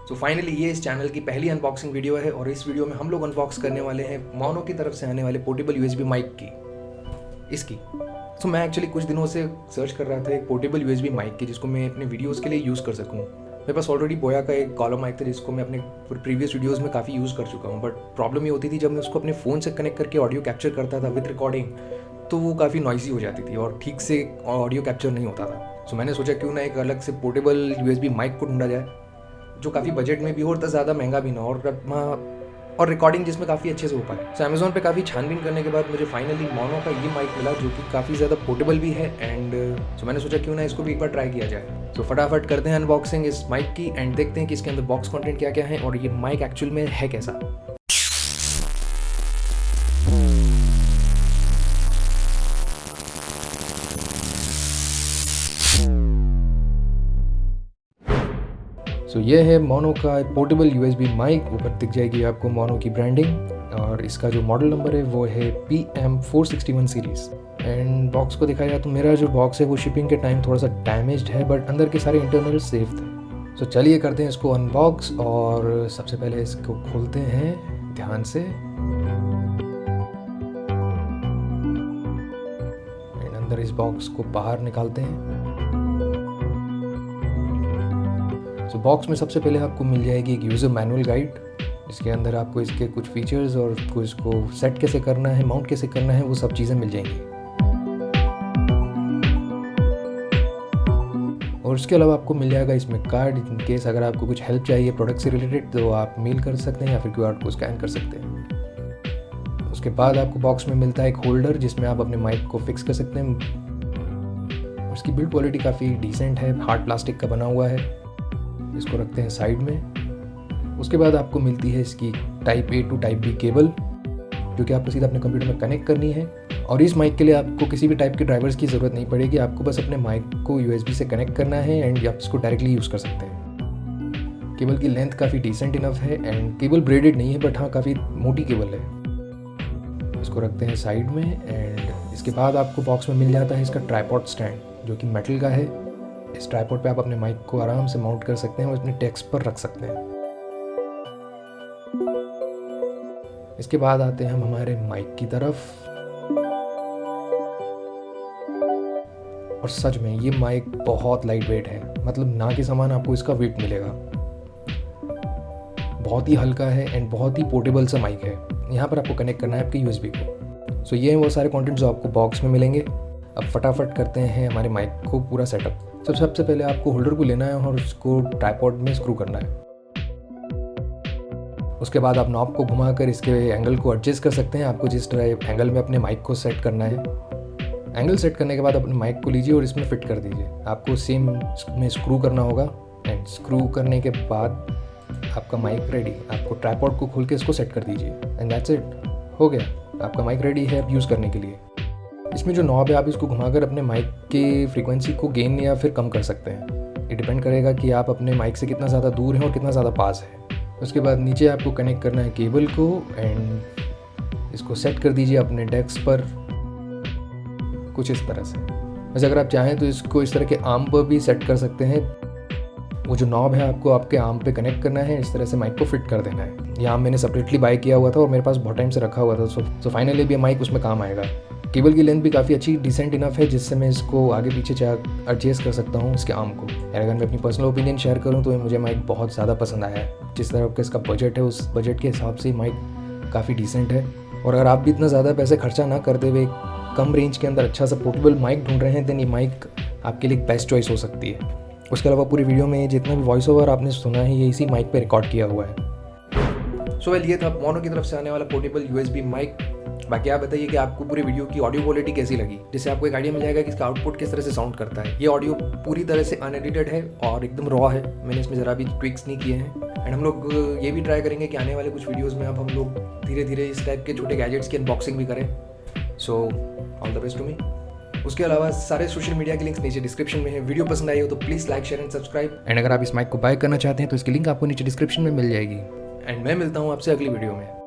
So finally ये इस channel की पहली अनबॉक्सिंग वीडियो है और इस वीडियो में हम लोग अनबॉक्स करने वाले हैं मोनो की तरफ से आने वाले पोर्टेबल यूएसबी माइक की इसकी। सो मैं एक्चुअली कुछ दिनों से सर्च कर रहा था एक पोर्टेबल यूएसबी माइक की जिसको मैं अपने वीडियोस के लिए यूज़ कर सकूँ। मेरे पास ऑलरेडी बोया का एक कॉलम माइक था जिसको मैं अपने प्रीवियस वीडियोस में काफ़ी यूज़ कर चुका हूँ, बट प्रॉब्लम ये होती थी जब मैं उसको अपने फ़ोन से कनेक्ट करके ऑडियो कैप्चर करता था विद रिकॉर्डिंग तो वो काफ़ी नॉइजी हो जाती थी और ठीक से ऑडियो कैप्चर नहीं होता था। सो मैंने सोचा क्यों ना एक अलग से पोर्टेबल यूएसबी माइक को ढूंढा जाए जो काफ़ी बजट में भी हो और ज़्यादा महंगा भी ना और रिकॉर्डिंग जिसमें काफ़ी अच्छे से हो पाए। सो अमेज़ॉन पे काफ़ी छानबीन करने के बाद मुझे फाइनली मोनो का ये माइक मिला जो कि काफ़ी ज़्यादा पोर्टेबल भी है एंड सो मैंने सोचा क्यों ना इसको भी एक बार ट्राई किया जाए। सो फटाफट करते हैं अनबॉक्सिंग इस माइक की एंड देखते हैं कि इसके अंदर बॉक्स कंटेंट क्या क्या है और ये माइक एक्चुअल में है कैसा। सो ये है मोनो का पोर्टेबल यूएसबी माइक। ऊपर दिख जाएगी आपको मोनो की ब्रांडिंग और इसका जो मॉडल नंबर है वो है PM461 सीरीज़। एंड बॉक्स को दिखाया तो मेरा जो बॉक्स है वो शिपिंग के टाइम थोड़ा सा डैमेज्ड है बट अंदर के सारे इंटरनल सेफ थे। सो चलिए करते हैं इसको अनबॉक्स और सबसे पहले इसको खोलते हैं ध्यान से एंड अंदर इस बॉक्स को बाहर निकालते हैं। तो बॉक्स में सबसे पहले आपको मिल जाएगी एक यूज़र मैनुअल गाइड जिसके अंदर आपको इसके कुछ फीचर्स और इसको सेट कैसे करना है, माउंट कैसे करना है, वो सब चीज़ें मिल जाएंगी। और उसके अलावा आपको मिल जाएगा इसमें कार्ड इन केस अगर आपको कुछ हेल्प चाहिए प्रोडक्ट से रिलेटेड तो आप मेल कर सकते हैं या फिर QR को स्कैन कर सकते हैं। उसके बाद आपको बॉक्स में मिलता है एक होल्डर जिसमें आप अपने माइक को फिक्स कर सकते हैं। उसकी बिल्ड क्वालिटी काफ़ी डिसेंट है, हार्ड प्लास्टिक का बना हुआ है। इसको रखते हैं साइड में। उसके बाद आपको मिलती है इसकी type A to type B cable जो कि आपको सीधा अपने कंप्यूटर में कनेक्ट करनी है और इस माइक के लिए आपको किसी भी टाइप के ड्राइवर्स की ज़रूरत नहीं पड़ेगी। आपको बस अपने माइक को USB से कनेक्ट करना है एंड आप इसको डायरेक्टली यूज़ कर सकते हैं। केबल की लेंथ काफ़ी डिसेंट इनफ है एंड केबल ब्रेडेड नहीं है बट हाँ काफ़ी मोटी केबल है। इसको रखते हैं साइड में एंड इसके बाद आपको बॉक्स में मिल जाता है इसका ट्राइपॉड स्टैंड जो कि मेटल का है। इस ट्राइपॉड पे आप अपने माइक को आराम से माउंट कर सकते हैं और अपने डेस्क पर रख सकते हैं। इसके बाद आते हैं हम हमारे माइक की तरफ और सच में ये माइक बहुत लाइट वेट है, मतलब ना के समान आपको इसका वेट मिलेगा। बहुत ही हल्का है एंड बहुत ही पोर्टेबल सा माइक है। यहाँ पर आपको कनेक्ट करना है आपके USB को। सो ये हैं वो सारे कंटेंट जो आपको बॉक्स में मिलेंगे। अब फटाफट करते हैं हमारे माइक को पूरा सेटअप। सबसे पहले आपको होल्डर को लेना है और उसको ट्राइपॉड में स्क्रू करना है। उसके बाद आप नॉब को घुमाकर इसके एंगल को एडजस्ट कर सकते हैं। आपको जिस एंगल में अपने माइक को सेट करना है। एंगल सेट करने के बाद अपने माइक को लीजिए और इसमें फिट कर दीजिए। आपको सेम में स्क्रू करना होगा एंड स्क्रू करने के बाद आपका माइक रेडी। आपको ट्राइपॉड को खोल के इसको सेट कर दीजिए एंड दैट्स इट, हो गया। आपका माइक रेडी है अब यूज़ करने के लिए। इसमें जो नॉब है आप इसको घुमाकर अपने माइक के फ्रीक्वेंसी को गेन या फिर कम कर सकते हैं। ये डिपेंड करेगा कि आप अपने माइक से कितना ज़्यादा दूर हैं और कितना ज़्यादा पास है। उसके बाद नीचे आपको कनेक्ट करना है केबल को एंड इसको सेट कर दीजिए अपने डेस्क पर कुछ इस तरह से। वैसे अगर आप चाहें तो इसको इस तरह के आर्म पर भी सेट कर सकते हैं। वो जो नॉब है आपको आपके आर्म पे कनेक्ट करना है, इस तरह से माइक को फिट कर देना है। ये आर्म मैंने सेपरेटली बाय किया हुआ था और मेरे पास बहुत टाइम से रखा हुआ था। सो फाइनली भी माइक उसमें काम आएगा। केबल की लेंथ भी काफ़ी अच्छी डिसेंट इनफ है जिससे मैं इसको आगे पीछे एडजस्ट कर सकता हूँ इसके आर्म को। अगर मैं अपनी पर्सनल ओपिनियन शेयर करूँ तो मुझे माइक बहुत ज़्यादा पसंद आया है। जिस तरह का इसका बजट है उस बजट के हिसाब से माइक काफ़ी डिसेंट है। और अगर आप भी इतना ज़्यादा पैसे खर्चा ना करते हुए कम रेंज के अंदर अच्छा सा पोर्टेबल माइक ढूंढ रहे हैं देन ये माइक आपके लिए एक बेस्ट चॉइस हो सकती है। उसके अलावा पूरी वीडियो में जितना भी वॉइस ओवर आपने सुना है ये इसी माइक पे रिकॉर्ड किया हुआ है। सो वेल ये था मोनो की तरफ से आने वाला पोर्टेबल USB माइक। बाकी आप बताइए कि आपको पूरी वीडियो की ऑडियो क्वालिटी कैसी लगी, जिससे आपको एक आइडिया मिल जाएगा कि इसका आउटपुट किस तरह से साउंड करता है। ये ऑडियो पूरी तरह से अनएडिटेड है और एकदम रॉ है। मैंने इसमें ज़रा भी ट्विक्स नहीं किए हैं एंड हम लोग ये भी ट्राई करेंगे कि आने वाले कुछ वीडियोज़ में अब हम लोग धीरे धीरे इस टाइप के छोटे गैजेट्स की अनबॉक्सिंग भी करें। So all the best to me. उसके अलावा सारे सोशल मीडिया के लिंक्स नीचे डिस्क्रिप्शन में है। वीडियो पसंद आई हो तो please like share and subscribe and अगर आप इस माइक को बाय करना चाहते हैं तो इसकी लिंक आपको नीचे डिस्क्रिप्शन में मिल जाएगी। एंड मैं मिलता हूँ आपसे अगली वीडियो में।